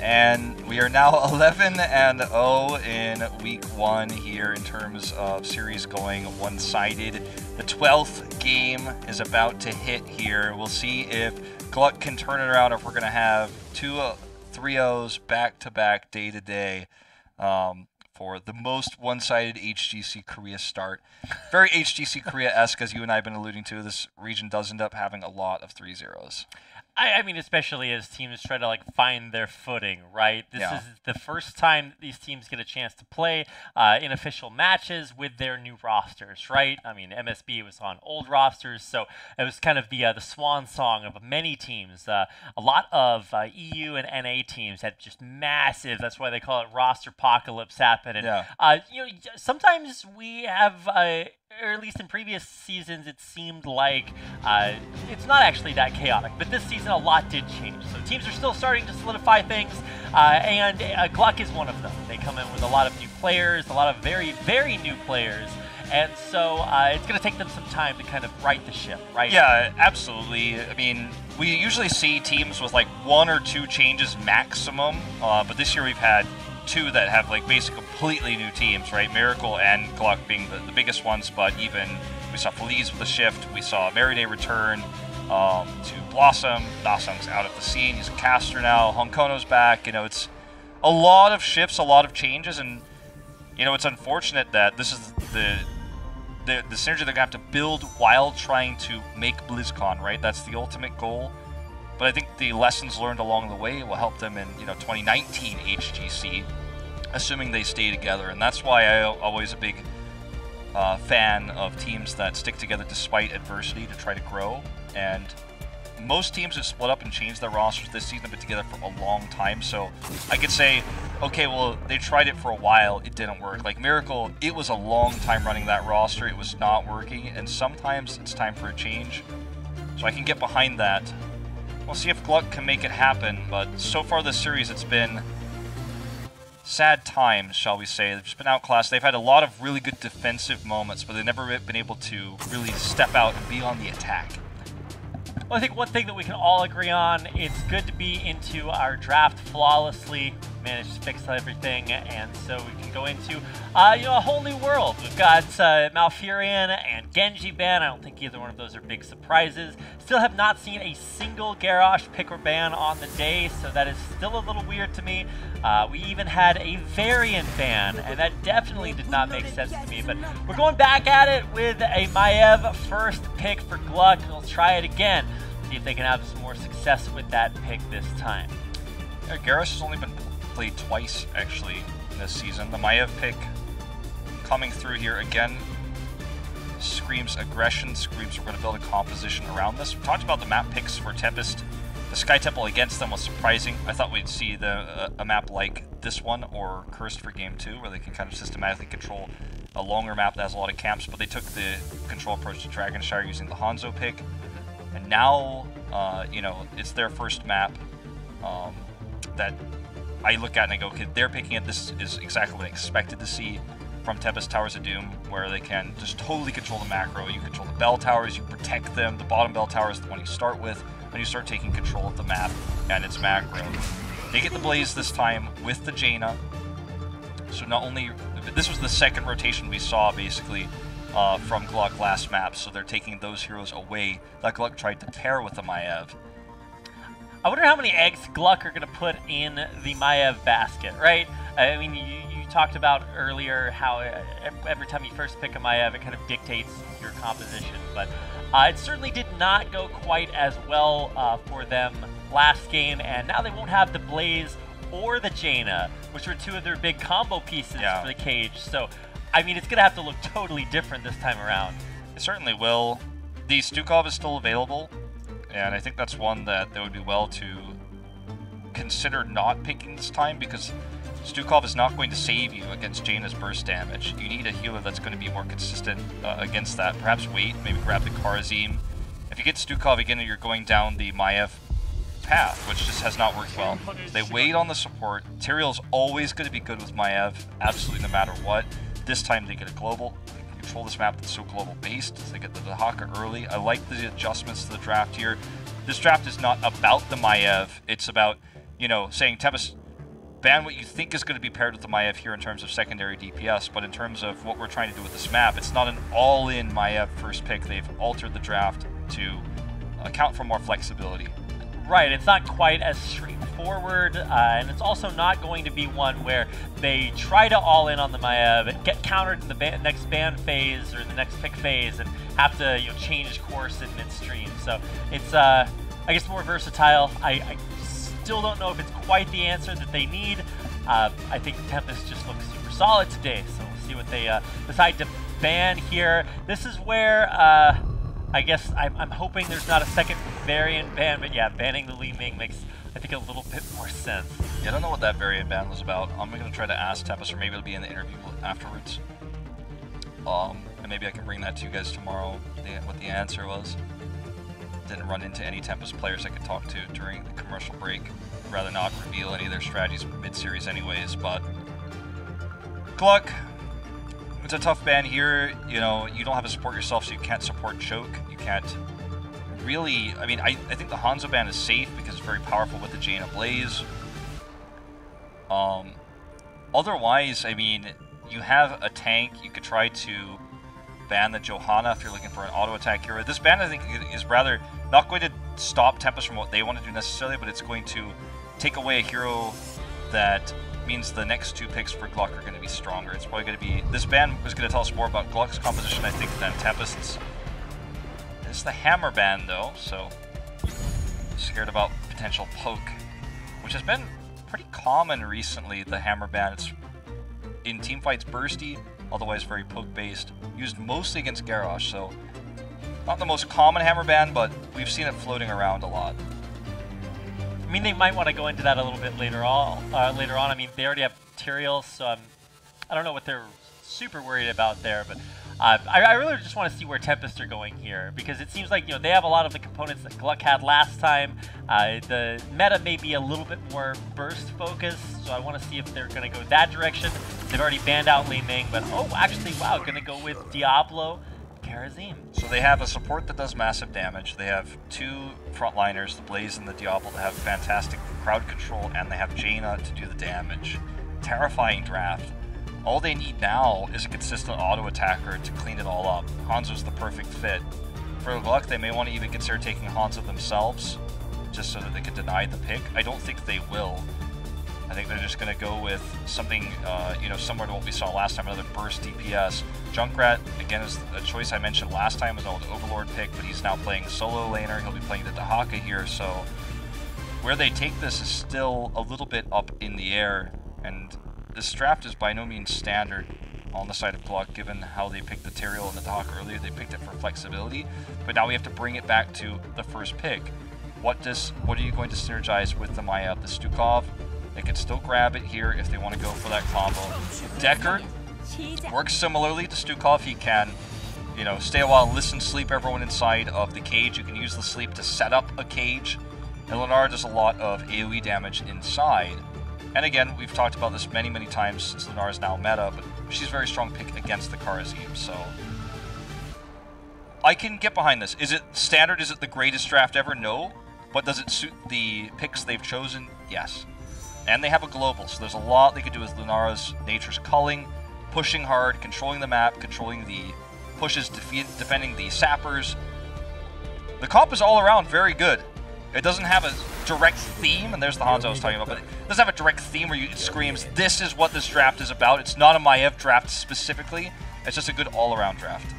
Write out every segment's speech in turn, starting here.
and we are now 11-0 in week 1 here in terms of series going one-sided. The 12th game is about to hit here. We'll see if GLuck can turn it around, if we're going to have 2 3-0s back-to-back day-to-day for the most one-sided HGC Korea start. Very HGC Korea-esque, as you and I have been alluding to. This region does end up having a lot of 3-0s. I mean, especially as teams try to find their footing, right? This is the first time these teams get a chance to play in official matches with their new rosters, right? I mean, MSB was on old rosters, so it was kind of the swan song of many teams. A lot of EU and NA teams had just massive. That's why they call it roster apocalypse happen. And you know, sometimes we have. Or at least in previous seasons, it seemed like it's not actually that chaotic. But this season, a lot did change. So teams are still starting to solidify things, and GLuck is one of them. They come in with a lot of new players, a lot of very, very new players. And so it's going to take them some time to kind of right the ship, right? Yeah, absolutely. I mean, we usually see teams with like 1 or 2 changes maximum, but this year we've had 2 that have basically completely new teams, right? Miracle and GLuck being the biggest ones, but even we saw Feliz with a shift, we saw Meriday return to Blossom, Dasung's out of the scene, he's a caster now, Honkono's back, you know, it's a lot of shifts, a lot of changes, and, you know, it's unfortunate that this is the synergy they're going to have to build while trying to make BlizzCon, right? That's the ultimate goal. But I think the lessons learned along the way will help them in, 2019 HGC, assuming they stay together. And that's why I'm always a big fan of teams that stick together despite adversity to try to grow. And most teams have split up and changed their rosters this season, have been together for a long time. So I could say, okay, well, they tried it for a while, it didn't work. Like Miracle, it was a long time running that roster, it was not working, and sometimes it's time for a change. So I can get behind that. We'll see if GLuck can make it happen, but so far this series it's been sad times, shall we say. They've just been outclassed. They've had a lot of really good defensive moments, but they've never been able to really step out and be on the attack. Well, I think one thing that we can all agree on, it's good to be into our draft flawlessly, managed to fix everything, and so we can go into a whole new world. We've got Malfurion and Genji ban. I don't think either one of those are big surprises. Still have not seen a single Garrosh pick or ban on the day, so that is still a little weird to me. We even had a variant ban, and that definitely did not make sense to me, but we're going back at it with a Maiev first pick for GLuck, and we'll try it again. See if they can have some more success with that pick this time. Yeah, Garrosh has only been played twice, actually, in this season. The Maiev pick coming through here again screams aggression, screams we're going to build a composition around this. We talked about the map picks for Tempest. The Sky Temple against them was surprising. I thought we'd see a map like this one or Cursed for Game 2, where they can kind of systematically control a longer map that has a lot of camps, but they took the control approach to Dragonshire using the Hanzo pick. And now, it's their first map that I look at and I go, okay, they're picking it. This is exactly what I expected to see from Tempest Towers of Doom, where they can just totally control the macro. You control the bell towers, you protect them. The bottom bell tower is the one you start with when you start taking control of the map and its macro. They get the Blaze this time with the Jaina. So not only, this was the second rotation we saw, basically, from GLuck last map, so they're taking those heroes away that GLuck tried to pair with the Maiev. I wonder how many eggs GLuck are going to put in the Maiev basket, right? I mean, you talked about earlier how every time you first pick a Maiev, it kind of dictates your composition, but it certainly did not go quite as well for them last game, and now they won't have the Blaze or the Jaina, which were 2 of their big combo pieces for the cage, so I mean, it's going to have to look totally different this time around. It certainly will. The Stukov is still available, and I think that's one that would be well to consider not picking this time, because Stukov is not going to save you against Jaina's burst damage. You need a healer that's going to be more consistent against that. Perhaps wait, maybe grab the Karazim. If you get Stukov again, you're going down the Maiev path, which just has not worked well. They wait on the support. Tyrael's always going to be good with Maiev, absolutely no matter what. This time they get a global. They can control this map that's so global based. They get the Dahaka early. I like the adjustments to the draft here. This draft is not about the Maiev. It's about you know, saying Tempest, ban what you think is going to be paired with the Maiev here in terms of secondary DPS, but in terms of what we're trying to do with this map, it's not an all-in Maiev first pick. They've altered the draft to account for more flexibility. Right, it's not quite as straightforward, and it's also not going to be one where they try to all-in on the Maiev, get countered in the next ban phase or in the next pick phase, and have to change course in midstream. So it's, I guess, more versatile. I still don't know if it's quite the answer that they need. I think Tempest just looks super solid today, so we'll see what they decide to ban here. This is where I guess I'm hoping there's not a second variant ban, but yeah, banning the Li Ming makes, I think, a little bit more sense. Yeah, I don't know what that variant ban was about. I'm going to try to ask Tempest, or maybe it'll be in the interview afterwards. And maybe I can bring that to you guys tomorrow, what the answer was. Didn't run into any Tempest players I could talk to during the commercial break. I'd rather not reveal any of their strategies mid-series anyways, but GLuck, it's a tough ban here. You know, you don't have to support yourself, so you can't support choke. You can't really, I mean, I think the Hanzo ban is safe because it's very powerful with the Jaina Blaze. Otherwise, I mean, you have a tank. You could try to ban the Johanna if you're looking for an auto attack hero. This ban, I think, is rather not going to stop Tempest from what they want to do necessarily, but it's going to take away a hero that means the next two picks for GLuck are going to be stronger. It's probably going to be, this ban is going to tell us more about GLuck's composition, I think, than Tempest's. It's the hammer ban though, so scared about potential poke, which has been pretty common recently, the hammer ban. It's in teamfights bursty, otherwise very poke based, used mostly against Garrosh, so not the most common hammer ban, but we've seen it floating around a lot. I mean, they might want to go into that a little bit later on. I mean, they already have Tyrael, so I don't know what they're super worried about there, but I really just want to see where Tempest are going here, because it seems like, they have a lot of the components that GLuck had last time. The meta may be a little bit more burst focused, so I want to see if they're going to go that direction. They've already banned out Li Ming, but actually, wow, going to go with Diablo, Karazim. So they have a support that does massive damage. They have two frontliners, the Blaze and the Diablo, that have fantastic crowd control, and they have Jaina to do the damage. Terrifying draft. All they need now is a consistent auto attacker to clean it all up. Hanzo's the perfect fit. For GLuck, they may want to even consider taking Hanzo themselves, just so that they can deny the pick. I don't think they will. I think they're just going to go with something, similar to what we saw last time, another burst DPS. Junkrat, again, is a choice I mentioned last time, was an old Overlord pick, but he's now playing solo laner. He'll be playing the Dahaka here, so where they take this is still a little bit up in the air, and this draft is by no means standard on the side of GLuck, given how they picked the Tyrael and the Dahaka earlier. They picked it for flexibility, but now we have to bring it back to the first pick. What are you going to synergize with the Maiev? The Stukov, they can still grab it here if they want to go for that combo. Deckard works similarly to Stukov. He can, stay a while, listen, sleep everyone inside of the cage. You can use the sleep to set up a cage. And Lenara does a lot of AoE damage inside. And again, we've talked about this many, many times since Lenara is now meta, but she's a very strong pick against the Karazim, so I can get behind this. Is it standard? Is it the greatest draft ever? No. But does it suit the picks they've chosen? Yes. And they have a global, so there's a lot they could do with Lunara's Nature's Culling, pushing hard, controlling the map, controlling the pushes, defending the sappers. The comp is all around very good. It doesn't have a direct theme, and there's the Hanzo I was talking about, but it doesn't have a direct theme where it screams, this is what this draft is about. It's not a Maiev draft specifically. It's just a good all-around draft.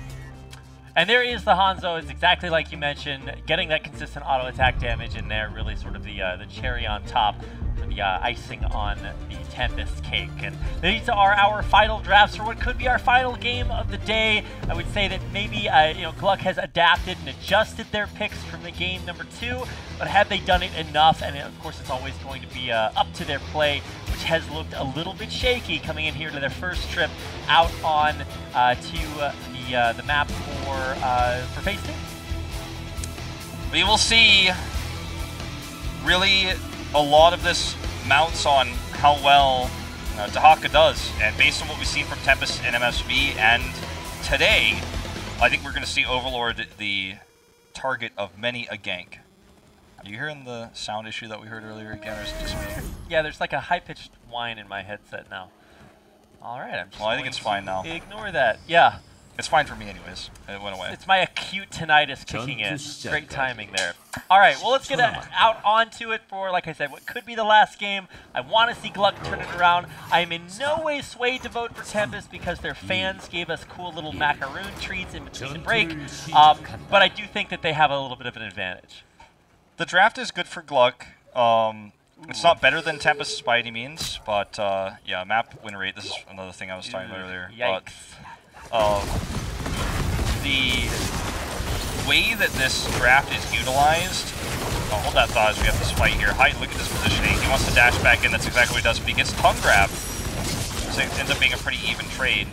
And there is the Hanzo. It's exactly like you mentioned, getting that consistent auto attack damage in there, really sort of the cherry on top, or the icing on the Tempest cake. And these are our final drafts for what could be our final game of the day. I would say that maybe GLuck has adapted and adjusted their picks from the game number 2, but have they done it enough? And of course, it's always going to be up to their play, which has looked a little bit shaky coming in here to their first trip out on to the map for phase 2. We will see. Really, a lot of this mounts on how well Dahaka does, and based on what we've seen from Tempest and MSV, and today, I think we're going to see Overlord the target of many a gank. Are you hearing the sound issue that we heard earlier again, or is it just me? Yeah, there's like a high-pitched whine in my headset now. All right, I'm just Well, I think it's fine now. Ignore that. Yeah. It's fine for me anyways. It went away. It's my acute tinnitus kicking in. Great timing there. All right, well, let's get out onto it for, like I said, what could be the last game. I want to see GLuck turn it around. I am in no way swayed to vote for Tempest because their fans gave us cool little macaroon treats in between the break. But I do think that they have a little bit of an advantage. The draft is good for GLuck. It's not better than Tempest by any means, but yeah, map win rate. This is another thing I was talking about earlier. Yikes. But the way that this draft is utilized. Oh, hold that thought as we have this fight here. Hyde, look at this positioning. He wants to dash back in. That's exactly what he does. But he gets tongue grabbed. So it ends up being a pretty even trade.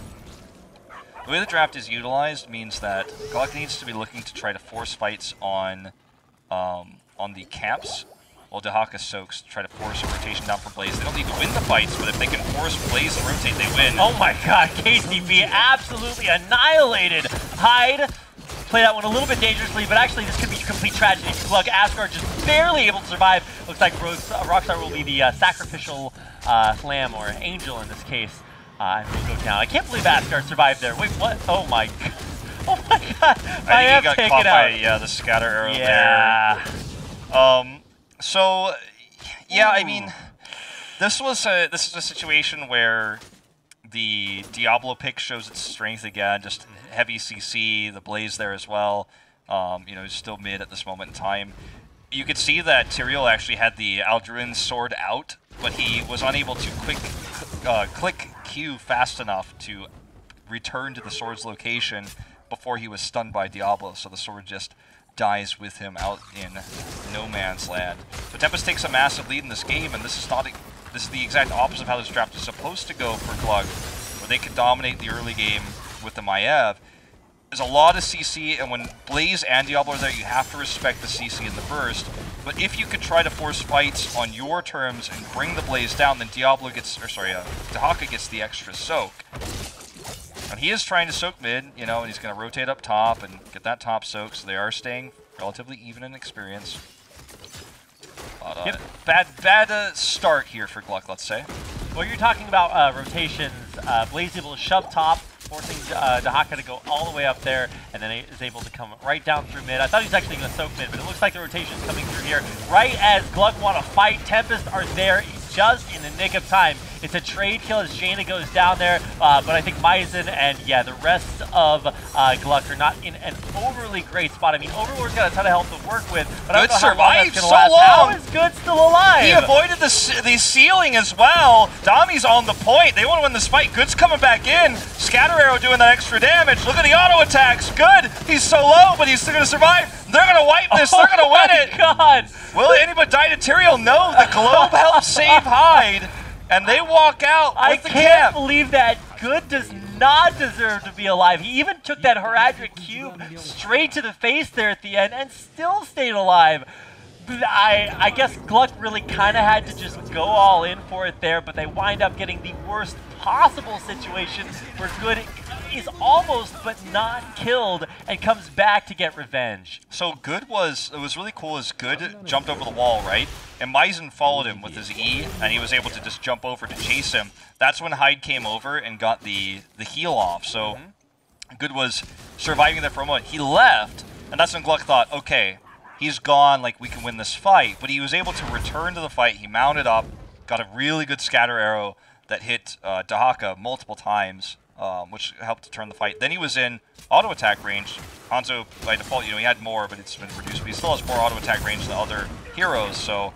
The way the draft is utilized means that GLuck needs to be looking to try to force fights on the camps, while Dahaka soaks to try to force a rotation down for Blaze. They don't need to win the fights, but if they can force Blaze to rotate, they win. Oh my god, KCB absolutely annihilated Hyde. Play that one a little bit dangerously, but actually this could be a complete tragedy for GLuck. Asgard just barely able to survive. Looks like Rockstar will be the sacrificial lamb, or angel in this case, and will go down. I can't believe Asgard survived there. Wait, what? Oh my god. Oh my god. I think he got caught by the scatter arrow there. So, yeah, I mean, this is a situation where the Diablo pick shows its strength again. Just heavy CC, the Blaze there as well. You know, he's still mid at this moment in time. You could see that Tyrael actually had the Aldruin sword out, but he was unable to click Q fast enough to return to the sword's location before he was stunned by Diablo, so the sword just dies with him out in no man's land. But Tempest takes a massive lead in this game, and this is the exact opposite of how this draft is supposed to go for GLuck, where they can dominate the early game with the Maiev. There's a lot of CC, and when Blaze and Diablo are there, you have to respect the CC in the burst. But if you could try to force fights on your terms and bring the Blaze down, then Dahaka gets the extra soak. And he is trying to soak mid, you know, and he's going to rotate up top and get that top soak, so they are staying relatively even in experience. But, bad start here for GLuck, let's say. Well, you're talking about rotations. Blaze able to shove top, forcing Dahaka to go all the way up there, and then is able to come right down through mid. I thought he was actually going to soak mid, but it looks like the rotation's coming through here. Right as GLuck want to fight, Tempest are there just in the nick of time. It's a trade kill as Jaina goes down there, but I think Maizen and, yeah, the rest of GLuck are not in an overly great spot. I mean, Overlord's got a ton of health to work with, but I don't know how long that's going to last. How is Good still alive? He avoided the ceiling as well. Dami's on the point. They want to win this fight. Good's coming back in. Scatter Arrow doing that extra damage. Look at the auto attacks. Good. He's so low, but he's still going to survive. They're going to wipe this. They're going to win it. God. Will anybody die to Tyrael? No. The globe helps save Hyde, and they walk out with the camp. I can't believe that. Good does not deserve to be alive. He even took that Heraldric Cube straight to the face there at the end and still stayed alive. I guess GLuck really kind of had to just go all in for it there, but they wind up getting the worst possible situation where Good is almost but not killed and comes back to get revenge. So it was really cool as Good jumped over the wall, right? And Maizen followed him with his E, and he was able to just jump over to chase him. That's when Hyde came over and got the heal off. So Good was surviving there for a moment. He left, and that's when GLuck thought, okay, he's gone, like, we can win this fight. But he was able to return to the fight. He mounted up, got a really good scatter arrow that hit Dahaka multiple times, which helped to turn the fight. Then he was in auto attack range. Hanzo, by default, you know, he had more, but it's been reduced. But he still has more auto attack range than other heroes, so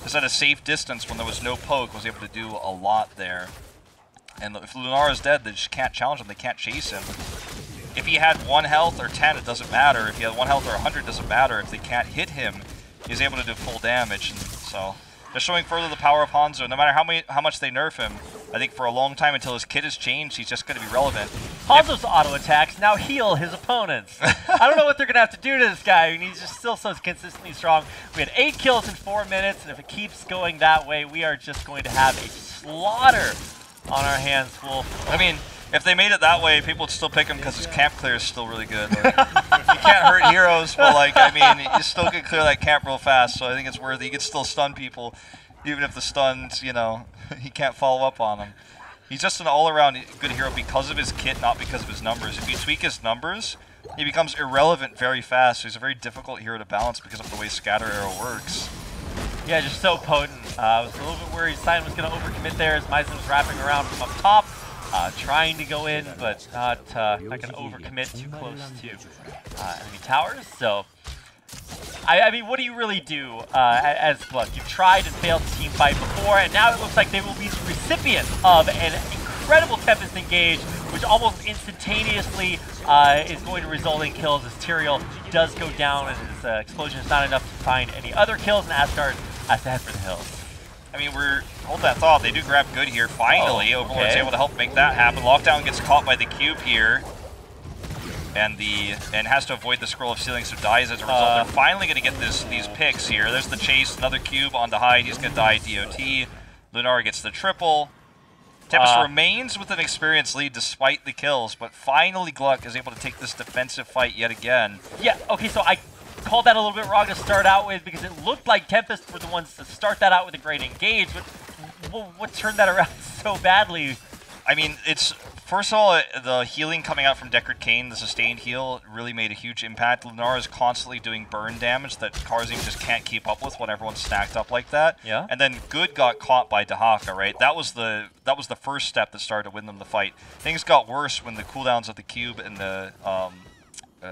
just at a safe distance when there was no poke, was able to do a lot there. And if Lunara's dead, they just can't challenge him. They can't chase him. If he had 1 health or 10, it doesn't matter. If he had 1 health or 100, it doesn't matter. If they can't hit him, he's able to do full damage. And so just showing further the power of Hanzo. No matter how much they nerf him, I think for a long time until his kit is changed, he's just going to be relevant. Hanzo's auto attacks now heal his opponents. I don't know what they're going to have to do to this guy. I mean, he's just still so consistently strong. We had 8 kills in 4 minutes, and if it keeps going that way, we are just going to have a slaughter on our hands, Wolf. I mean, If they made it that way, people would still pick him because his camp clear is still really good. Like, you can't hurt heroes, but like, I mean, you still can clear that camp real fast, so I think it's worth it. You can still stun people, even if the stuns, you know, he can't follow up on them. He's just an all-around good hero because of his kit, not because of his numbers. If you tweak his numbers, he becomes irrelevant very fast, so he's a very difficult hero to balance because of the way Scatter Arrow works. Yeah, just so potent. I was a little bit worried Cyan was going to overcommit there as Maizen was wrapping around from up top, trying to go in, but not going to overcommit too close to enemy towers. So, I mean, what do you really do as GLuck? You've tried and failed to team fight before, and now it looks like they will be the recipient of an incredible Tempest engage, which almost instantaneously is going to result in kills as Tyrael does go down, and his explosion is not enough to find any other kills, and Asgard has to head for the hills. I mean, hold that thought. They do grab good here. Finally, Overlord's able to help make that happen. Lockdown gets caught by the cube here, and has to avoid the scroll of sealing, so dies as a result. They're finally going to get these picks here. There's the chase, another cube on the hide. He's going to die DOT. Lunar gets the triple. Tempest remains with an experienced lead despite the kills, but finally GLuck is able to take this defensive fight yet again. Yeah, okay, so I called that a little bit wrong to start out with because it looked like Tempest were the ones to start that out with a great engage, but what turned that around so badly? I mean, first of all, the healing coming out from Deckard Cain, the sustained heal, really made a huge impact. Lunar is constantly doing burn damage that Karzim just can't keep up with when everyone's stacked up like that. Yeah. And then Good got caught by Dahaka, right? That was the first step that started to win them the fight. Things got worse when the cooldowns of the cube and the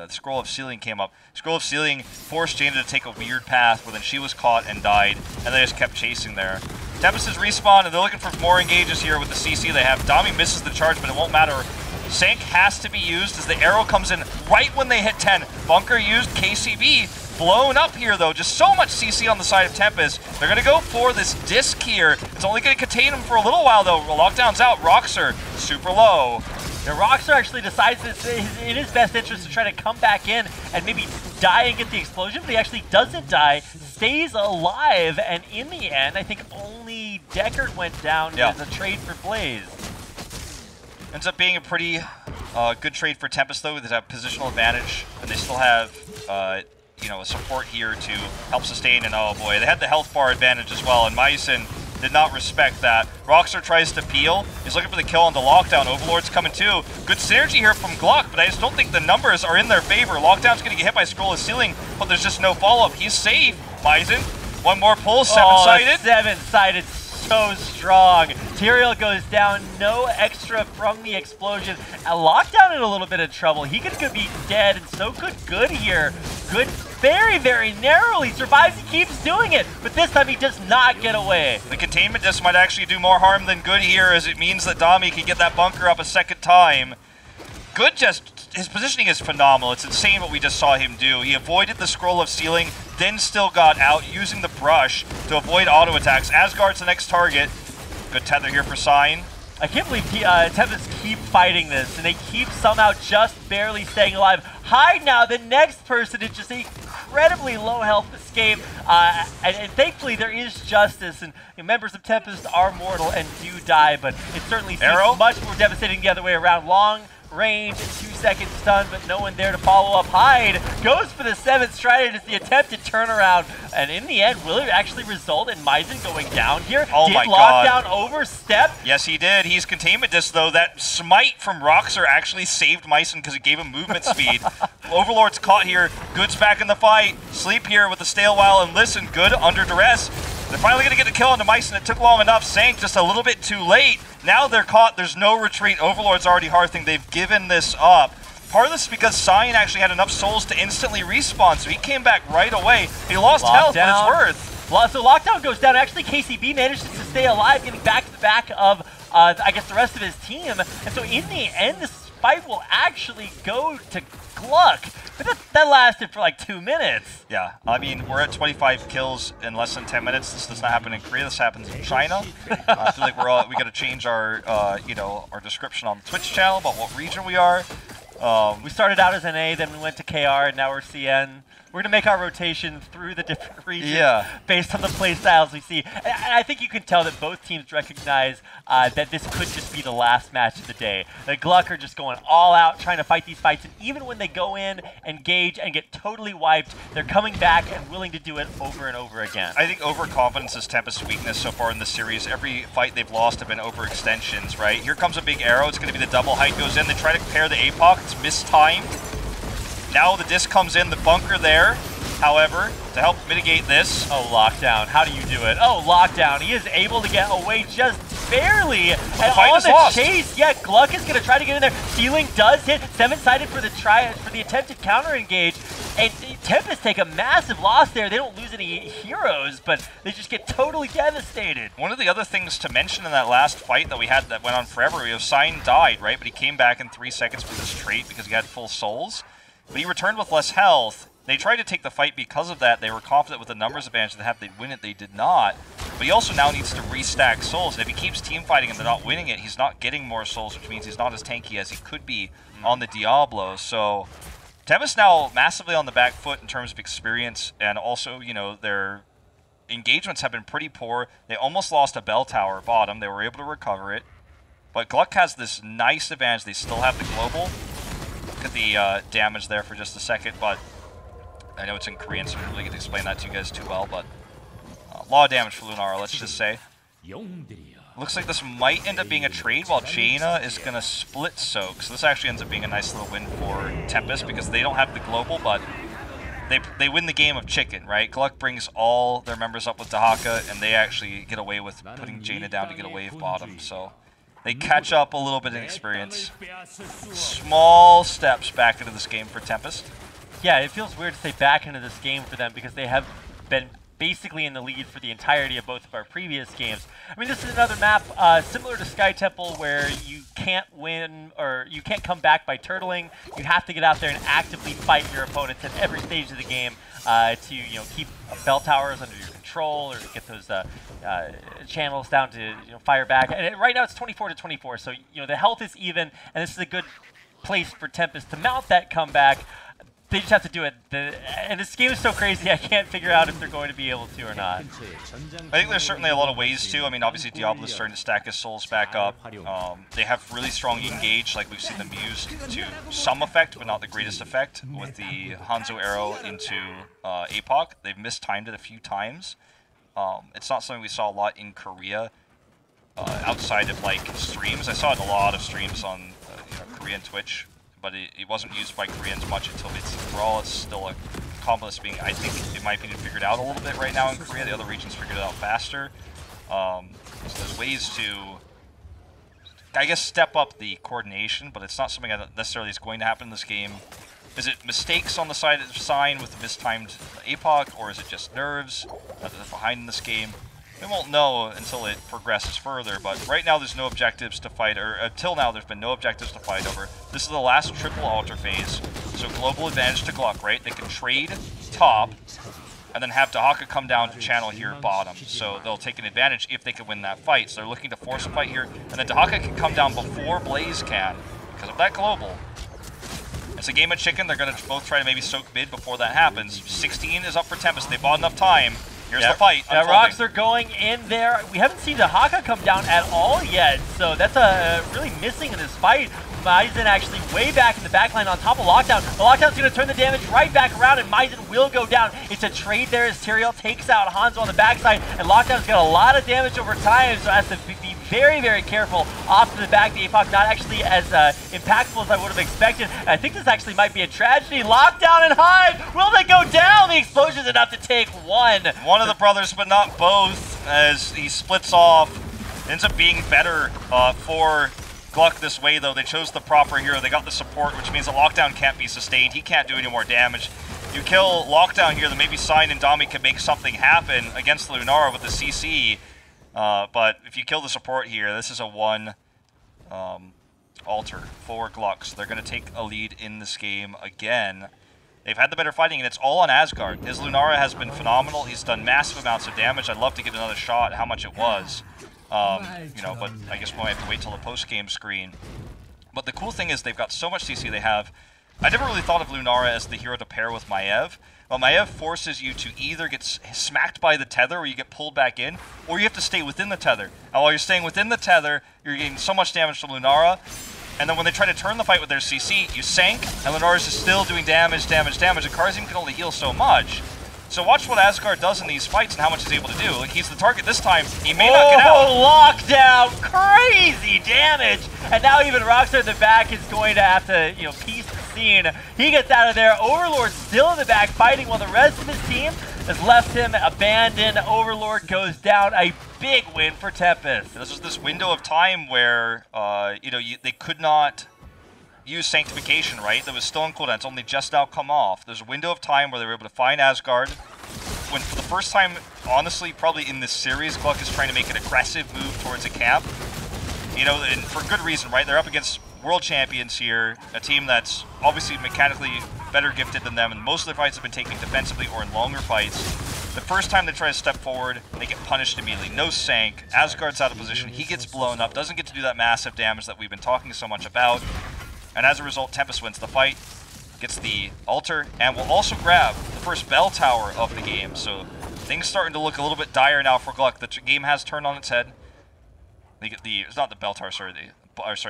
Scroll of Sealing came up. Scroll of Sealing forced Jaina to take a weird path, but then she was caught and died, and they just kept chasing there. Tempest is respawned, and they're looking for more engages here with the CC they have. Dami misses the charge, but it won't matter. Sank has to be used as the arrow comes in right when they hit 10. Bunker used, KCB blown up here, though. Just so much CC on the side of Tempest. They're going to go for this disc here. It's only going to contain him for a little while, though. Lockdown's out. Roxer, super low. Yeah, Roxer actually decides it's in his best interest to try to come back in and maybe die and get the explosion, but he actually doesn't die, stays alive, and in the end, I think only Deckard went down as a trade for Blaze. Ends up being a pretty good trade for Tempest, though. They have positional advantage, and they still have you know, a support here to help sustain, and oh boy, they had the health bar advantage as well, and Maizen did not respect that. Roxer tries to peel. He's looking for the kill on the Lockdown. Overlord's coming too. Good synergy here from GLuck, but I just don't think the numbers are in their favor. Lockdown's going to get hit by Scroll of Sealing, but there's just no follow-up. He's safe. Maizen, one more pull, seven-sided. Seven-sided, so strong. Tyrael goes down, no extra from the explosion. And Lockdown in a little bit of trouble. He could be dead, and so could Good here. Good very, very narrowly survives. He keeps doing it, but this time he does not get away. The containment disc might actually do more harm than Good here, as it means that Dami can get that bunker up a second time. Good his positioning is phenomenal. It's insane what we just saw him do. He avoided the Scroll of Sealing, then still got out using the brush to avoid auto attacks. Asgard's the next target. Good tether here for Sign. I can't believe Tempest keep fighting this, and they keep somehow just barely staying alive. Hide now, the next person is just incredibly low health escape, and thankfully there is justice, and members of Tempest are mortal and do die, but it certainly seems much more devastating the other way around. Long range, 2-second stun, but no one there to follow up. Hyde goes for the 7th stride as the attempted turnaround, and in the end, will it actually result in Maizen going down here? Oh my God. Did Lockdown overstep? Yes, he did. He's containment disc, though. That smite from Roxer actually saved Maizen because it gave him movement speed. Overlord's caught here. Good's back in the fight. Sleep here with the stale while and listen. Good under duress. They're finally going to get the kill onto Maizen. It took long enough. Sank just a little bit too late. Now they're caught. There's no retreat. Overlord's already hearthing. They've given this up. Part of this is because Cyan actually had enough souls to instantly respawn, so he came back right away. He lost health, but it's worth. So Lockdown goes down. Actually, KCB manages to stay alive, getting back to the back of, I guess, the rest of his team. And so in the end, this fight will actually go to GLuck. But that lasted for like 2 minutes. Yeah, I mean, we're at 25 kills in less than 10 minutes. This does not happen in Korea. This happens in China. I feel like we got to change our, you know, our description on the Twitch channel about what region we are. We started out as NA, then we went to KR, and now we're CN. We're going to make our rotation through the different regions based on the play styles we see. And I think you can tell that both teams recognize that this could just be the last match of the day. The GLuck are just going all out, trying to fight these fights, and even when they go in, engage, and get totally wiped, they're coming back and willing to do it over and over again. I think overconfidence is Tempest's weakness so far in this series. Every fight they've lost have been overextensions, right? Here comes a big arrow. It's going to be the double height goes in. They try to pair the APOC. It's mistimed. Now the disc comes in, the bunker there, however, to help mitigate this. Oh, lockdown. How do you do it? Oh, lockdown. He is able to get away just barely. And on the chase, yeah, GLuck is going to try to get in there. Ceiling does hit. Seven-sided for the attempted counter engage. And Tempest take a massive loss there. They don't lose any heroes, but they just get totally devastated. One of the other things to mention in that last fight that we had that went on forever, Sign died, right? But he came back in 3 seconds with his trait because he had full souls. But he returned with less health. They tried to take the fight because of that. They were confident with the numbers advantage they had they'd win it. They did not. But he also now needs to restack souls. And if he keeps team fighting and they're not winning it, he's not getting more souls, which means he's not as tanky as he could be on the Diablo. So Tempest now massively on the back foot in terms of experience, and also, you know, their engagements have been pretty poor. They almost lost a bell tower bottom. They were able to recover it. But GLuck has this nice advantage. They still have the global. Look at the damage there for just a second, but I know it's in Korean, so I don't really get to explain that to you guys too well, but a lot of damage for Lunara, let's just say. Looks like this might end up being a trade while Jaina is going to split soak, so this actually ends up being a nice little win for Tempest because they don't have the global, but they win the game of chicken, right? GLuck brings all their members up with Dahaka, and they actually get away with putting Jaina down to get a wave bottom, so they catch up a little bit in experience. Small steps back into this game for Tempest. Yeah, it feels weird to say back into this game for them because they have been basically in the lead for the entirety of both of our previous games. I mean, this is another map similar to Sky Temple where you can't win or you can't come back by turtling. You have to get out there and actively fight your opponents at every stage of the game to keep bell towers under your control or get those channels down to fire back. And right now it's 24-24, so the health is even, and this is a good place for Tempest to mount that comeback. They just have to do it. And this game is so crazy, I can't figure out if they're going to be able to or not. I think there's certainly a lot of ways to. I mean, obviously Diablo's starting to stack his souls back up. They have really strong engage, like we've seen them used to some effect, but not the greatest effect, with the Hanzo arrow into APOC. They've mistimed it a few times. It's not something we saw a lot in Korea outside of like streams. I saw it in a lot of streams on Korean Twitch, but it wasn't used by Koreans much until mid-season brawl. It's still a combo that's being, I think, in my opinion, figured out a little bit right now in Korea. The other regions figured it out faster. So there's ways to, I guess, step up the coordination, but it's not something that necessarily is going to happen in this game. Is it mistakes on the side of Sign with the mistimed APOC, or is it just nerves that are behind in this game? We won't know until it progresses further, but right now there's no objectives to fight, or until now there's been no objectives to fight over. This is the last triple altar phase, so global advantage to GLuck, right? They can trade top, and then have Dahaka come down to channel here bottom, so they'll take an advantage if they can win that fight. So they're looking to force a fight here, and then Dahaka can come down before Blaze can, because of that global. It's a game of chicken. They're going to both try to maybe soak mid before that happens. 16 is up for Tempest. They bought enough time. Here's the fight. Yeah, rocks are going in there. We haven't seen Dahaka come down at all yet, so that's really missing in this fight. Maizen actually way back in the backline on top of Lockdown. The Lockdown's going to turn the damage right back around, and Maizen will go down. It's a trade there as Tyrael takes out Hanzo on the backside, and Lockdown's got a lot of damage over time, so has to be very, very careful off to the back. The APOC not actually as impactful as I would have expected. And I think this actually might be a tragedy. Lockdown and Hive, will they go down? The explosion's enough to take one. One of the brothers, but not both, as he splits off. Ends up being better for GLuck this way, though. They chose the proper hero. They got the support, which means the Lockdown can't be sustained. He can't do any more damage. You kill Lockdown here, then maybe Sign and Dami can make something happen against Lunara with the CC. But if you kill the support here, this is a one altar for GLuck, so they're going to take a lead in this game again. They've had the better fighting, and it's all on Asgard. His Lunara has been phenomenal. He's done massive amounts of damage. I'd love to get another shot at how much it was. But I guess we'll have to wait till the post-game screen. But the cool thing is they've got so much CC they have. I never really thought of Lunara as the hero to pair with Maiev. Well, Maiev forces you to either get smacked by the tether or you get pulled back in, or you have to stay within the tether. And while you're staying within the tether, you're getting so much damage from Lunara. And then when they try to turn the fight with their CC, you sank, and Lunara's just still doing damage, and Karzim can only heal so much. So watch what Asgard does in these fights and how much he's able to do. Like, he's the target this time. He may not get out. Lockdown! Crazy damage! And now even Rockstar in the back is going to have to, you know, piece the scene. He gets out of there. Overlord still in the back fighting while the rest of his team has left him abandoned. Overlord goes down. A big win for Tempest. This was this window of time where, you know, they could not use Sanctification, right? That was still in cooldown. It's only just now come off. There's a window of time where they were able to find Asgard. When for the first time, honestly, probably in this series, GLuck is trying to make an aggressive move towards a camp. You know, and for good reason, right? They're up against world champions here, a team that's obviously mechanically better gifted than them, and most of their fights have been taken defensively or in longer fights. The first time they try to step forward, they get punished immediately. No sank. Asgard's out of position. He gets blown up. Doesn't get to do that massive damage that we've been talking so much about. And as a result, Tempest wins the fight, gets the altar, and will also grab the first bell tower of the game. So things starting to look a little bit dire now for GLuck. The game has turned on its head. They get it's not the bell tower, sorry,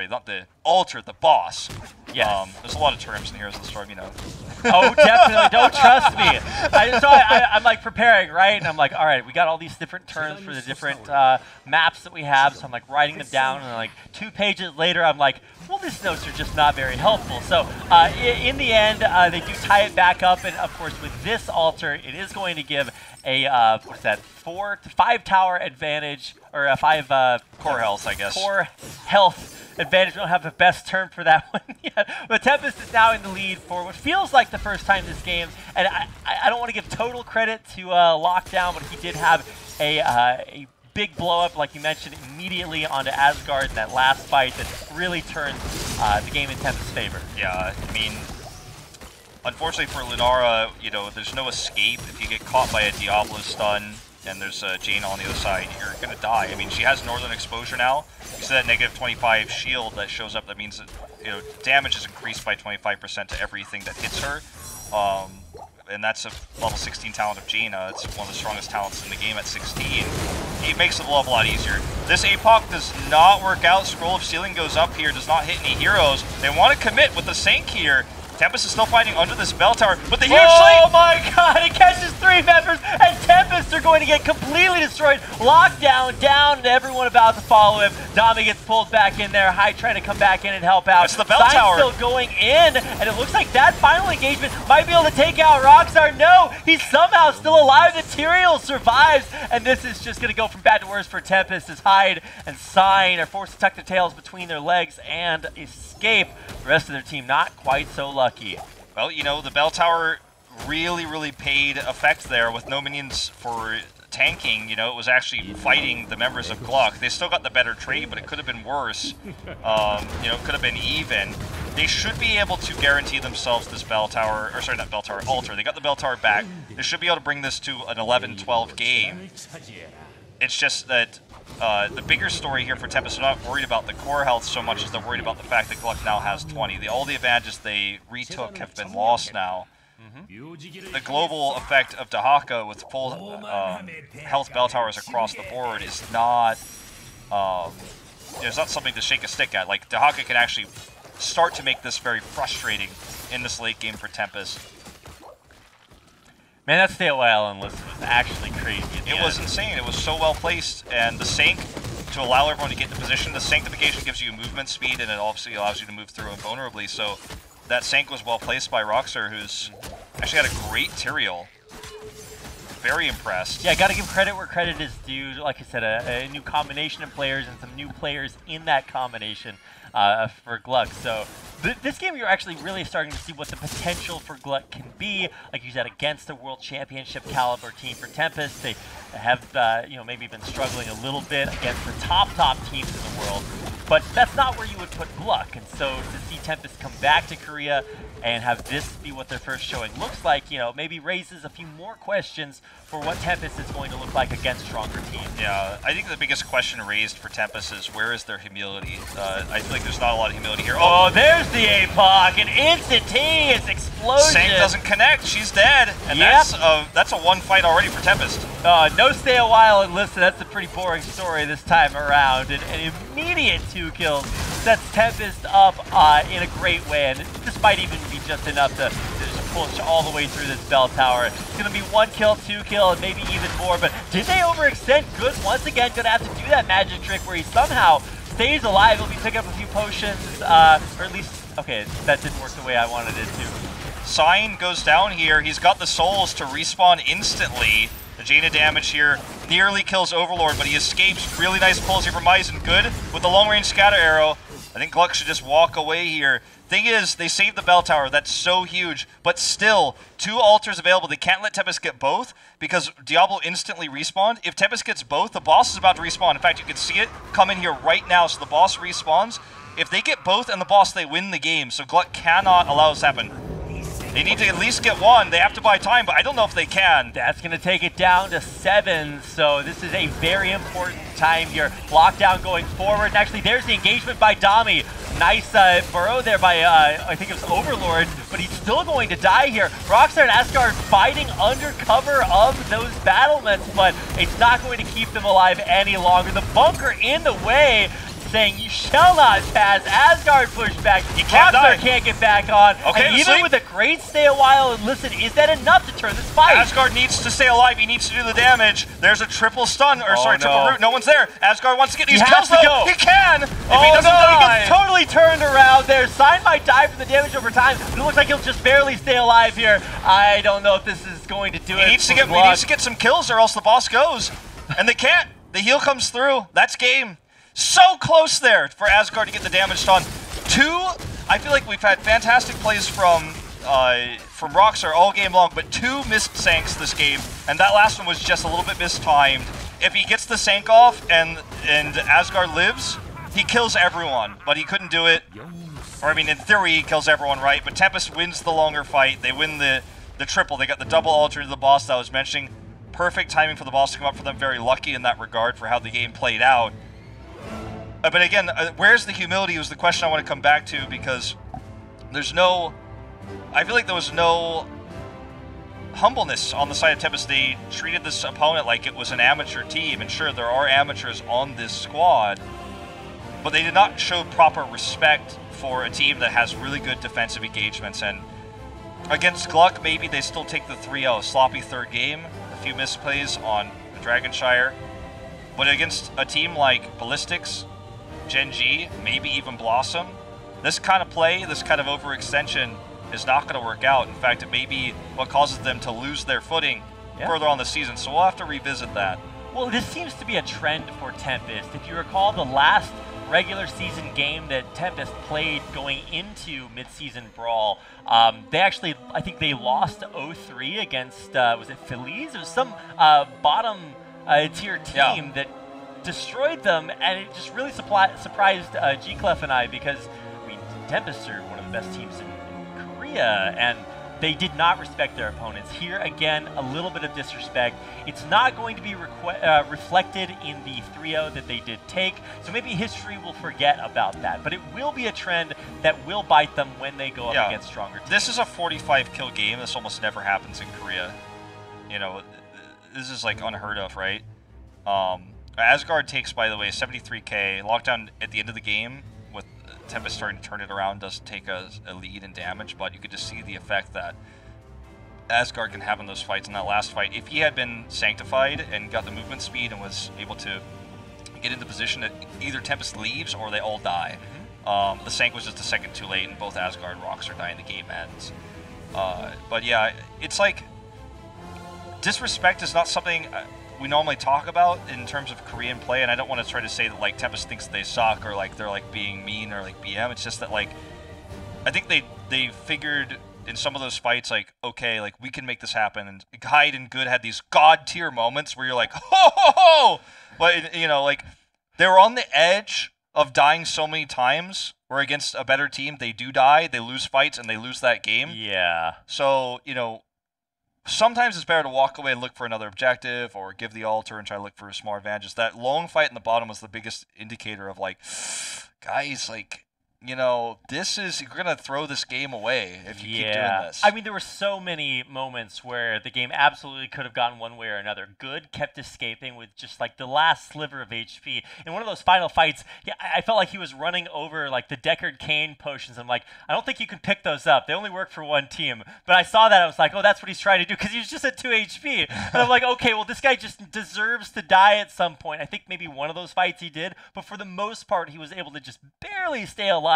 not the altar, the boss. Yes. There's a lot of terms in Heroes of the Storm, you know. Oh, definitely. Don't trust me. I'm like preparing, right? And I'm like, all right, we got all these different terms for the different maps that we have. So I'm like writing them down, and like 2 pages later, I'm like, well, these notes are just not very helpful. So in the end, they do tie it back up, and of course, with this altar, it is going to give a what's that? 4 to 5 tower advantage, or a 5 core health, I guess. Core health advantage. We don't have the best term for that one yet. But Tempest is now in the lead for what feels like the first time this game. And I don't want to give total credit to Lockdown, but he did have a big blow up, like you mentioned, immediately onto Asgard in that last fight that really turned the game in Tempest's favor. Yeah, I mean, unfortunately for Lunara, you know, there's no escape. If you get caught by a Diablo stun and there's Jane on the other side, you're going to die. I mean, she has Northern Exposure now. You see that negative 25 shield that shows up. That means that, you know, damage is increased by 25% to everything that hits her. And that's a level 16 talent of Jaina. It's one of the strongest talents in the game at 16. It makes it a level lot easier. This APOC does not work out. Scroll of Sealing goes up here, does not hit any heroes. They want to commit with the Sank here. Tempest is still fighting under this bell tower, but the huge Oh my god, it catches 3 members, and Tempest are going to get completely destroyed. Lockdown down, and everyone about to follow him. Dami gets pulled back in there. High trying to come back in and help out. It's the bell tower. Still going in, and it looks like that final engagement might be able to take out Rockstar. No, he's somehow still alive. The Tyrael survives, and this is just going to go from bad to worse for Tempest as Hyde and Sign are forced to tuck their tails between their legs and escape. The rest of their team not quite so lucky. Well, you know, the bell tower really paid effect there with no minions for tanking. You know, it was actually fighting the members of GLuck. They still got the better trade, but it could have been worse. You know, it could have been even. They should be able to guarantee themselves this bell tower, or sorry, not bell tower, altar. They got the bell tower back. They should be able to bring this to an 11-12 game. It's just that the bigger story here for Tempest, they're not worried about the core health so much as they're worried about the fact that GLuck now has 20. All the advantages they retook have been lost now. The global effect of Dahaka with full health bell towers across the board is not, it's not something to shake a stick at. Like, Dahaka can actually start to make this very frustrating in this late game for Tempest. Man, that stay a while on list was actually crazy. It was insane. It was so well placed, and the Sank, to allow everyone to get into position, the Sanctification gives you movement speed, and it obviously allows you to move through invulnerably, so that Sank was well placed by Rockstar, who's actually had a great Tyrael. Very impressed. Yeah, gotta give credit where credit is due. Like I said, a new combination of players and some new players in that combination for GLuck. So this game, you're actually really starting to see what the potential for GLuck can be. Like you said, against a World Championship caliber team for Tempest, they have you know, maybe been struggling a little bit against the top teams in the world. But that's that's not where you would put GLuck. And so to see Tempest come back to Korea and have this be what their first showing looks like, maybe raises a few more questions for what Tempest is going to look like against stronger teams. Yeah, I think the biggest question raised for Tempest is where is their humility? I feel like there's not a lot of humility here. Oh, there's the APOC, an instantaneous explosion. Sank doesn't connect, she's dead, and that's a one fight already for Tempest. No stay a while and listen, that's a pretty boring story this time around. An immediate 2 kills sets Tempest up in a great way, and this might even be just enough to just push all the way through this bell tower. It's going to be 1 kill, 2 kill, and maybe even more, but did they overextend? Good once again, going to have to do that magic trick where he somehow stays alive. He'll be picking up a few potions, or at least, okay, that didn't work the way I wanted it to. Sign goes down here. He's got the souls to respawn instantly. The Jaina damage here nearly kills Overlord, but he escapes. Really nice pulls here from Aizen. Good with the long-range scatter arrow. I think GLuck should just walk away here. Thing is, they saved the bell tower. That's so huge. But still, 2 altars available. They can't let Tempest get both because Diablo instantly respawned. If Tempest gets both, the boss is about to respawn. In fact, you can see it come in here right now. So the boss respawns. If they get both and the boss, they win the game. So GLuck cannot allow this to happen. They need to at least get 1. They have to buy time, but I don't know if they can. That's going to take it down to 7. So this is a very important time here. Lockdown going forward. And actually, there's the engagement by Dami. Nice burrow there by, I think it was Overlord, but he's still going to die here. Rockstar and Asgard fighting under cover of those battlements, but it's not going to keep them alive any longer. The bunker in the way, saying you shall not pass. Asgard pushed back. Rockstar can't get back on. Okay, and even with a great stay a while, and listen, is that enough to turn this fight? Asgard needs to stay alive. He needs to do the damage. There's a triple stun, or triple root. No one's there. Asgard wants to get these kills though. He can. If he doesn't die. He gets totally turned around there. Sign might die from the damage over time, but it looks like he'll just barely stay alive here. I don't know if this is going to do it. He needs to get some kills, or else the boss goes, and they can't. The heal comes through. That's game. So close there for Asgard to get the damage done. 2, I feel like we've had fantastic plays from Rockstar all game long, but 2 missed sanks this game, and that last one was just a little bit mistimed. If he gets the sank off and Asgard lives, he kills everyone, but he couldn't do it. Or I mean, in theory, he kills everyone, right? But Tempest wins the longer fight. They win the triple. They got the double altar to the boss that I was mentioning. Perfect timing for the boss to come up for them. Very lucky in that regard for how the game played out. But again, where's the humility was the question I want to come back to, because there's no... I feel like there was no humbleness on the side of Tempest. They treated this opponent like it was an amateur team, and sure, there are amateurs on this squad, but they did not show proper respect for a team that has really good defensive engagements. And against GLuck, maybe they still take the 3-0. Sloppy third game, a few misplays on Dragonshire. But against a team like Ballistics, Gen G, maybe even Blossom, this kind of play, this kind of overextension is not going to work out. In fact, it may be what causes them to lose their footing further on the season. So we'll have to revisit that. Well, this seems to be a trend for Tempest. If you recall the last regular season game that Tempest played going into mid-season brawl, they actually, I think they lost 0-3 against, was it Phillies? It was some bottom tier team that destroyed them, and it just really surprised GLuck and I, because I mean, Tempest are one of the best teams in Korea, and they did not respect their opponents. Here again, a little bit of disrespect. It's not going to be reflected in the 3-0 that they did take, so maybe history will forget about that, but it will be a trend that will bite them when they go up against stronger teams. This is a 45 kill game. This almost never happens in Korea. You know, this is like unheard of, right? Asgard takes, by the way, 73k. Lockdown at the end of the game, with Tempest starting to turn it around, does take a lead in damage, but you could just see the effect that Asgard can have in those fights. In that last fight, if he had been sanctified and got the movement speed and was able to get into position that either Tempest leaves or they all die. The sank was just a second too late, and both Asgard and Rockstar die and the game ends. But yeah, it's like, disrespect is not something we normally talk about in terms of Korean play, and I don't want to try to say that like Tempest thinks they suck or like they're like being mean or like BM. It's just that like I think they figured in some of those fights like, okay, like we can make this happen. And Hyde and Good had these god tier moments where you're like, ho ho ho, but you know, like they were on the edge of dying so many times, where against a better team, they do die, they lose fights, and they lose that game. Yeah. So, you know, sometimes it's better to walk away and look for another objective or give the altar and try to look for small advantages. That long fight in the bottom was the biggest indicator of, like, guys, like, you know, you're going to throw this game away if you keep doing this. I mean, there were so many moments where the game absolutely could have gone one way or another. Good kept escaping with just like the last sliver of HP. In one of those final fights, I felt like he was running over like the Deckard Cain potions. I'm like, I don't think you can pick those up. They only work for one team. But I saw that. I was like, oh, that's what he's trying to do, because he was just at 2 HP. And I'm like, okay, well, this guy just deserves to die at some point. I think maybe one of those fights he did. But for the most part, he was able to just barely stay alive.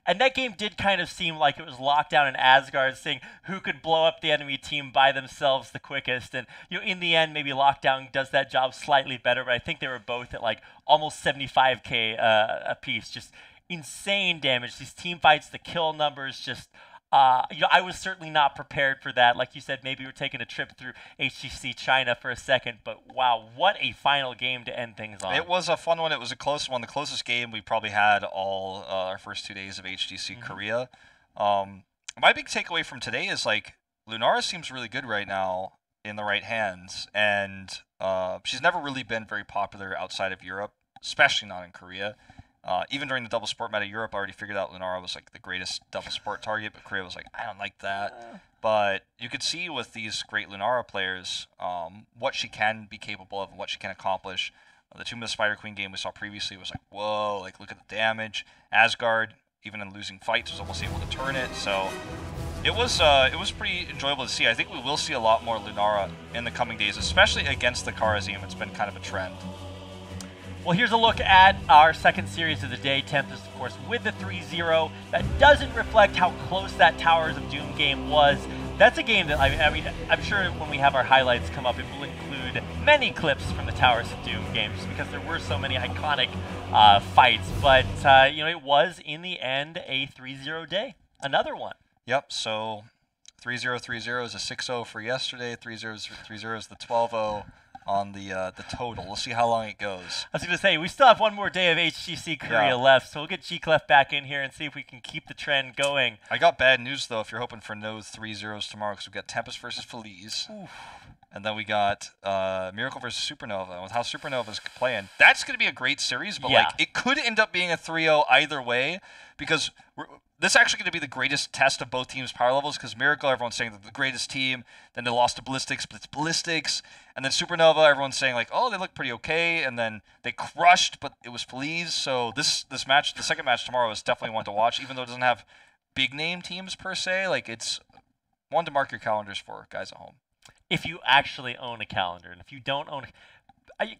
And that game did kind of seem like it was lockdown in Asgard, seeing who could blow up the enemy team by themselves the quickest. And you know, in the end, maybe lockdown does that job slightly better. But I think they were both at like almost 75k a piece. Just insane damage. These team fights, the kill numbers, just. You know, I was certainly not prepared for that. Like you said, maybe we're taking a trip through HGC China for a second, but wow, what a final game to end things on. It was a fun one. It was a close one. The closest game we probably had all our first 2 days of HGC Korea. My big takeaway from today is, like, Lunara seems really good right now in the right hands, and she's never really been very popular outside of Europe, especially not in Korea. Even during the double support meta, Europe already figured out Lunara was like the greatest double support target, but Korea was like, I don't like that. But you could see with these great Lunara players what she can be capable of and what she can accomplish. The Tomb of the Spider Queen game we saw previously was like, whoa, like look at the damage. Asgard, even in losing fights, was almost able to turn it. So it was pretty enjoyable to see. I think we will see a lot more Lunara in the coming days, especially against the Kharazim. It's been kind of a trend. Well, here's a look at our second series of the day. Tempest, of course, with the 3-0. That doesn't reflect how close that Towers of Doom game was. That's a game that, I mean, I'm sure when we have our highlights come up, it will include many clips from the Towers of Doom game, just because there were so many iconic fights. But, you know, it was, in the end, a 3-0 day. Another one. Yep, so 3-0-3-0 is a 6-0 for yesterday. 3-0-3-0 is the 12-0. On the total. We'll see how long it goes. I was going to say, we still have one more day of HGC Korea left, so we'll get GLuck back in here and see if we can keep the trend going. I got bad news, though, if you're hoping for no 3-0s tomorrow, because we've got Tempest versus Feliz. Oof. And then we got Miracle versus Supernova. And with how Supernova's playing, that's going to be a great series, but like it could end up being a 3-0 either way, because this is actually going to be the greatest test of both teams' power levels, because Miracle, everyone's saying they're the greatest team. Then they lost to Ballistics, but it's Ballistics. And then Supernova, everyone's saying like, oh, they look pretty okay. And then they crushed, but it was Feliz. So this match, the second match tomorrow, is definitely one to watch, even though it doesn't have big name teams per se. Like, it's one to mark your calendars for guys at home. If you actually own a calendar, and if you don't own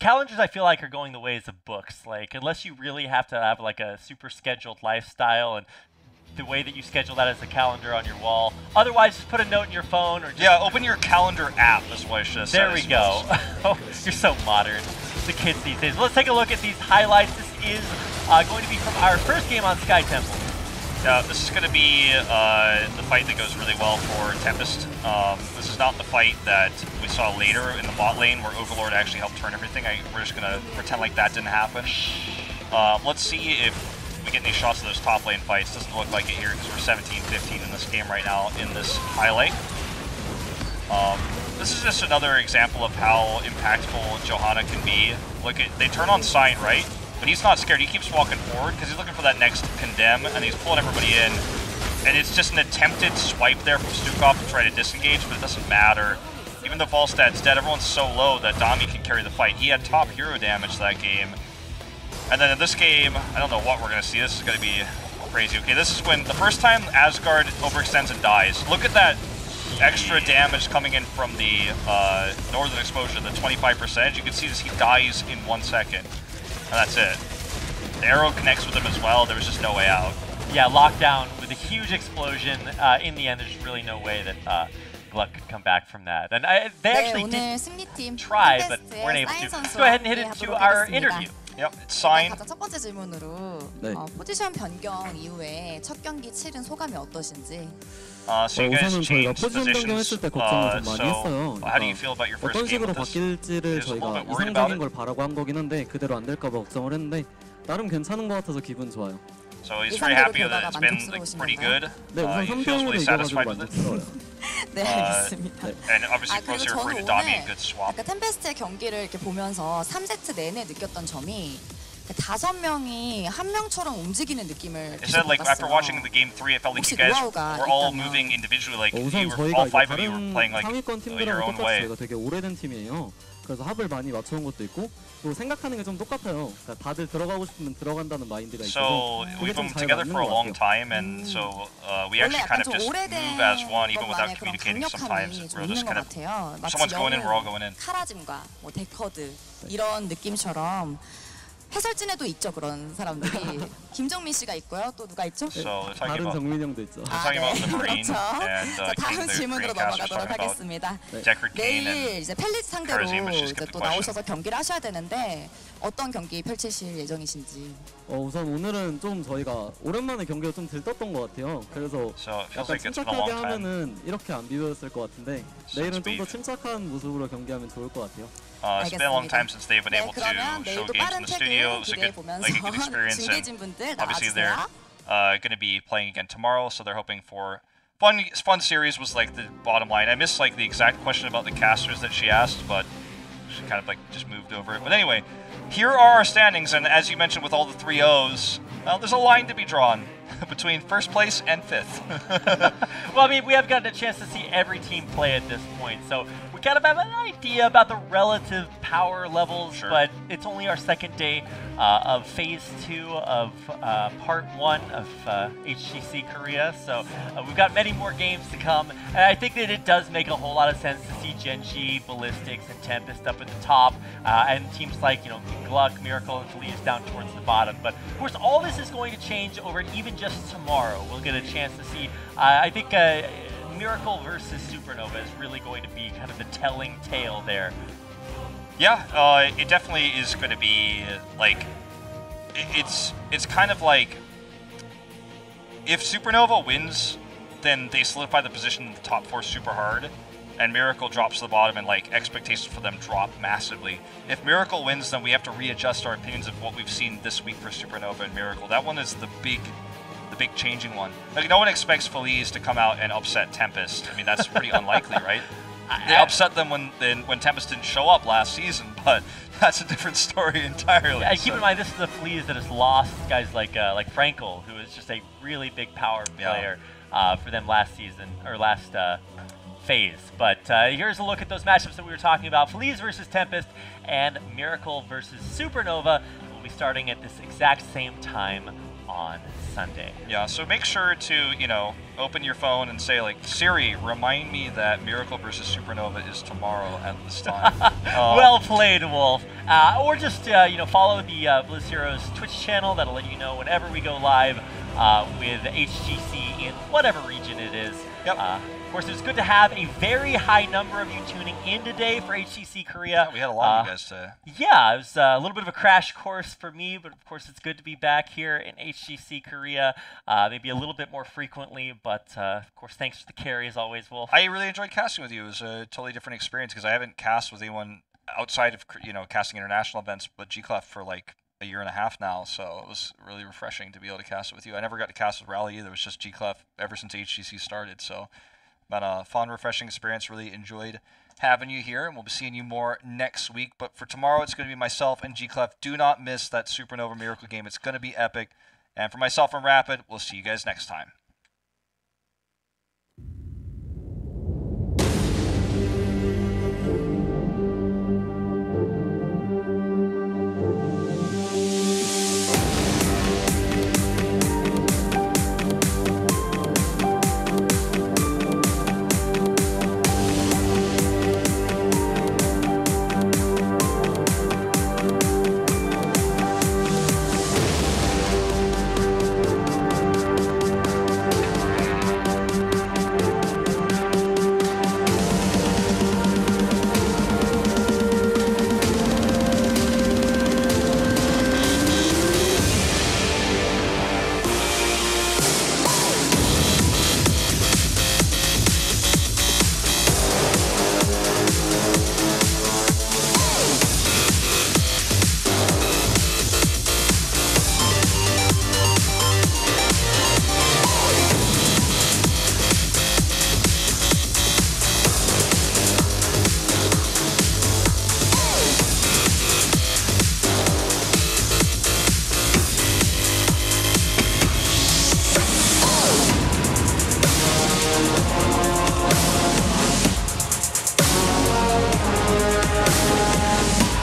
calendars, I feel like are going the ways of books. Like, unless you really have to have like a super scheduled lifestyle and the way that you schedule that as a calendar on your wall. Otherwise, just put a note in your phone, or just open your calendar app. That's what I should have said. There we go. Oh, you're so modern. The kids these days. Let's take a look at these highlights. This is going to be from our first game on Sky Temple. This is going to be the fight that goes really well for Tempest. This is not the fight that we saw later in the bot lane where Overlord actually helped turn everything. We're just going to pretend like that didn't happen. Let's see if we get any shots of those top lane fights. Doesn't look like it here because we're 17-15 in this game right now in this highlight. This is just another example of how impactful Johanna can be. Look at, they turn on Sign, right? But he's not scared. He keeps walking forward because he's looking for that next condemn, and he's pulling everybody in. And it's just an attempted swipe there from Stukov to try to disengage, but it doesn't matter. Even though Volstad's dead, everyone's so low that Dami can carry the fight. He had top hero damage that game. And then in this game, I don't know what we're going to see. This is going to be crazy. Okay, this is when the first time Asgard overextends and dies. Look at that extra damage coming in from the Northern Exposure, the 25%. You can see this, he dies in 1 second. And that's it. The arrow connects with him as well. There was just no way out. Yeah, lockdown with a huge explosion. In the end, there's really no way that GLuck could come back from that. And they actually did try, but weren't able to. Let's go ahead and hit into our interview. Yep, it's signed. 가장 첫 번째 질문으로 네. 포지션 변경 이후에 첫 경기 치른 소감이 어떠신지. So you guys 우선은 저희가 changed 포지션 positions. 변경했을 때 걱정을 좀 많이 했어요. How do you feel about your first 어떤 game 식으로 with this? 바뀔지를 Just a 저희가 little bit worried about 이상적인 it? 걸 바라고 한 거긴 한데 그대로 안 될까 봐 걱정을 했는데 나름 괜찮은 것 같아서 기분 좋아요. So he's very happy that it's been like, pretty good. 네, 우선 He feels 3대 1로 really 이겨가지고 satisfied with it. 만족스러워요. 네, 알겠습니다. And obviously 그리고 pros here for 저는 to dominate 오늘 good swap. 아까 템페스트의 경기를 이렇게 보면서 3세트 내내 느꼈던 점이 5명이 한 명처럼 움직이는 느낌을 It said 계속 like after watching 받았어요. the game 3, it felt like 혹시 you guys 노하우가 were all 있다면. moving individually, like you 우선 were, 저희가 all 이제 five of you were 다른 playing like 상위권 your 팀들하고 own 똑같이 way. 저희가 되게 오래된 팀이에요. 그래서 합을 많이 맞춰온 것도 있고 또 생각하는 게 좀 똑같아요. 그러니까 다들 들어가고 싶으면 들어간다는 마인드가 있어서 So 그게 we've 좀 been 잘 together 맞는 for a 것 long 같아요. time, and so we 원래 actually kind 약간 of 좀 just 오래된 move as one, even without 것만의 그런 communicating. Sometimes 강력함이 좀 we're 있는 just 것 kind of 같아요. 마치 someone's going in, we're all 영웅, going in. 카라짐과 뭐 데커드 이런 느낌처럼 해설진에도 있죠 그런 사람들이. 김정민 씨가 있고요. 또 누가 있죠? So they're talking 다른 about 정민 형도 있죠. talking about the Marine 그렇죠. and 자, 다음 King, the 질문으로 Green casters 넘어가도록 talking about 하겠습니다. Deckard Cain 내일 and 이제 펠리스 상대로 Karazim is just 이제 get 또 the 나오셔서 경기를 하셔야 되는데 어떤 경기 펼치실 예정이신지. 우선 오늘은 좀 저희가 오랜만에 경기가 좀 들떴던 것 같아요. 그래서 So it feels 약간 like it's been a 침착하게 long time. 하면은 이렇게 안 비벼졌을 것 같은데 내일은 좀 더 we've- 침착한 모습으로 경기하면 좋을 것 같아요. It's been a long time since they've been 네, able to 그러면 show 내일도 games in 빠른 the studio. 태그 It was a 기대해 good, 보면서 like a good experience, and 중계진 분들 obviously 나와주세요. they're going to be playing again tomorrow, so they're hoping for fun series. Was like the bottom line. I missed like the exact question about the casters that she asked, but she kind of like just moved over it. But anyway, here are our standings, and as you mentioned with all the 3-0s, there's a line to be drawn between first place and 5th. Well, I mean, we have gotten a chance to see every team play at this point, so we kind of have an idea about the relative power levels, Sure. but it's only our second day of Phase 2 of Part 1 of HGC Korea, so we've got many more games to come, and I think that it does make a whole lot of sense to see Genji, Ballistics, and Tempest up at the top, and teams like, GLuck, Miracle, and Feliz down towards the bottom, but of course all this is going to change over even just tomorrow. We'll get a chance to see, I think Miracle versus Supernova is really going to be kind of the telling tale there. Yeah, it definitely is going to be like it's kind of like if Supernova wins, then they solidify the position in the top 4 super hard, and Miracle drops to the bottom, and like expectations for them drop massively. If Miracle wins, then we have to readjust our opinions of what we've seen this week for Supernova and Miracle. That one is the big changing one. Like no one expects Feliz to come out and upset Tempest. I mean that's pretty unlikely, right? They upset them when Tempest didn't show up last season, but that's a different story entirely. Yeah, and keep in mind this is a Fleas that has lost guys like Frankel, who is just a really big power player for them last season or last phase. But here's a look at those matchups that we were talking about: Fleas versus Tempest and Miracle versus Supernova. Will be starting at this exact same time on Sunday. Yeah, so make sure to, open your phone and say, like, Siri, remind me that Miracle versus Supernova is tomorrow at this time. Well played, Wolf. Or just, follow the Bliss Heroes Twitch channel. That'll let you know whenever we go live with HGC in whatever region it is. Yep. Of course, it was good to have a very high number of you tuning in today for HGC Korea. Yeah, we had a lot of you guys today. Yeah, it was a little bit of a crash course for me, but of course it's good to be back here in HGC Korea, maybe a little bit more frequently, but of course thanks for the carry as always, Wolf. I really enjoyed casting with you. It was a totally different experience because I haven't cast with anyone outside of, casting international events, but GLuck for like a year and a half now, so it was really refreshing to be able to cast it with you. I never got to cast with Rally either. It was just GLuck ever since HGC started, so been a fun, refreshing experience. Really enjoyed having you here, and we'll be seeing you more next week. But for tomorrow, it's going to be myself and GLuck. Do not miss that Supernova Miracle game. It's going to be epic. And for myself and Rapid, we'll see you guys next time.